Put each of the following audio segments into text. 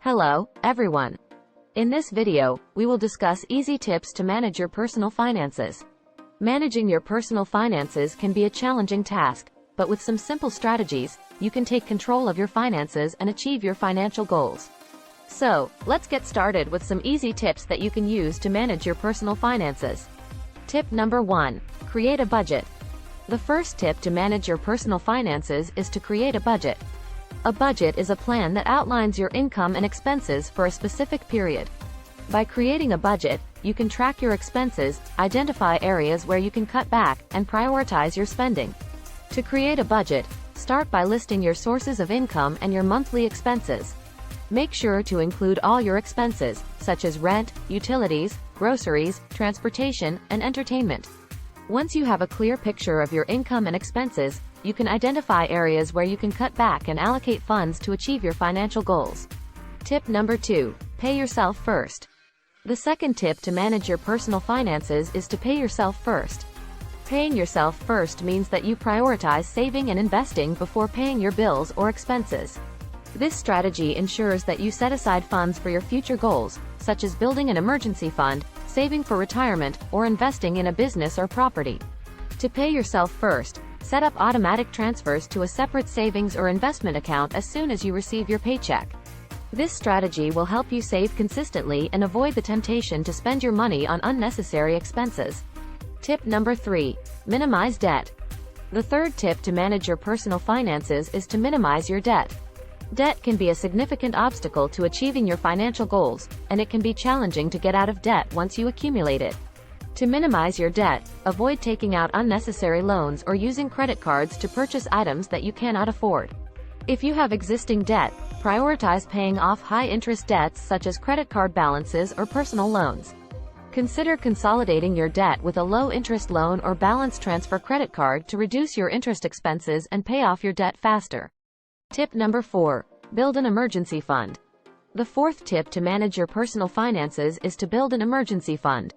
Hello, everyone. In this video, we will discuss easy tips to manage your personal finances. Managing your personal finances can be a challenging task, but with some simple strategies, you can take control of your finances and achieve your financial goals. So, let's get started with some easy tips that you can use to manage your personal finances. Tip number 1. Create a budget. The first tip to manage your personal finances is to create a budget. A budget is a plan that outlines your income and expenses for a specific period. By creating a budget, you can track your expenses, identify areas where you can cut back, and prioritize your spending. To create a budget, start by listing your sources of income and your monthly expenses. Make sure to include all your expenses, such as rent, utilities, groceries, transportation, and entertainment. Once you have a clear picture of your income and expenses, you can identify areas where you can cut back and allocate funds to achieve your financial goals. Tip number 2. Pay yourself first. The second tip to manage your personal finances is to pay yourself first. Paying yourself first means that you prioritize saving and investing before paying your bills or expenses. This strategy ensures that you set aside funds for your future goals, such as building an emergency fund, saving for retirement, or investing in a business or property. To pay yourself first, set up automatic transfers to a separate savings or investment account as soon as you receive your paycheck. This strategy will help you save consistently and avoid the temptation to spend your money on unnecessary expenses. Tip number 3. Minimize debt. The third tip to manage your personal finances is to minimize your debt. Debt can be a significant obstacle to achieving your financial goals, and it can be challenging to get out of debt once you accumulate it. To minimize your debt, avoid taking out unnecessary loans or using credit cards to purchase items that you cannot afford. If you have existing debt, prioritize paying off high-interest debts such as credit card balances or personal loans. Consider consolidating your debt with a low-interest loan or balance transfer credit card to reduce your interest expenses and pay off your debt faster. Tip number 4. Build an emergency fund. The fourth tip to manage your personal finances is to build an emergency fund.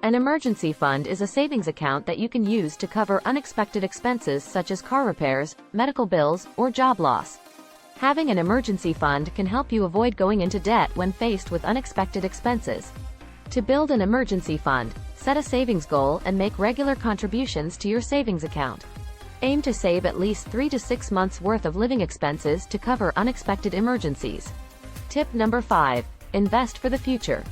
An emergency fund is a savings account that you can use to cover unexpected expenses such as car repairs, medical bills, or job loss. Having an emergency fund can help you avoid going into debt when faced with unexpected expenses. To build an emergency fund, set a savings goal and make regular contributions to your savings account. Aim to save at least 3 to 6 months' worth of living expenses to cover unexpected emergencies. Tip number 5. Invest for the future.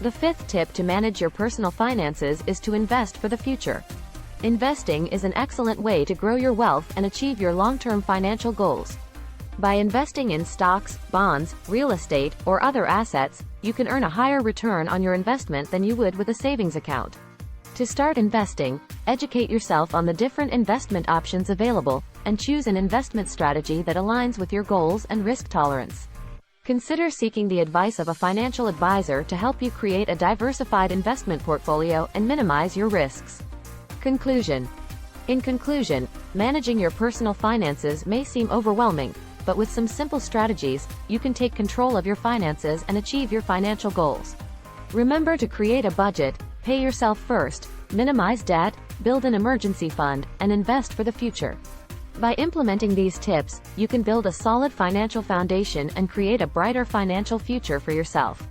The fifth tip to manage your personal finances is to invest for the future. Investing is an excellent way to grow your wealth and achieve your long-term financial goals. By investing in stocks, bonds, real estate, or other assets, you can earn a higher return on your investment than you would with a savings account. To start investing, educate yourself on the different investment options available, and choose an investment strategy that aligns with your goals and risk tolerance. Consider seeking the advice of a financial advisor to help you create a diversified investment portfolio and minimize your risks. Conclusion. In conclusion, managing your personal finances may seem overwhelming, but with some simple strategies, you can take control of your finances and achieve your financial goals. Remember to create a budget, pay yourself first, minimize debt, build an emergency fund, and invest for the future. By implementing these tips, you can build a solid financial foundation and create a brighter financial future for yourself.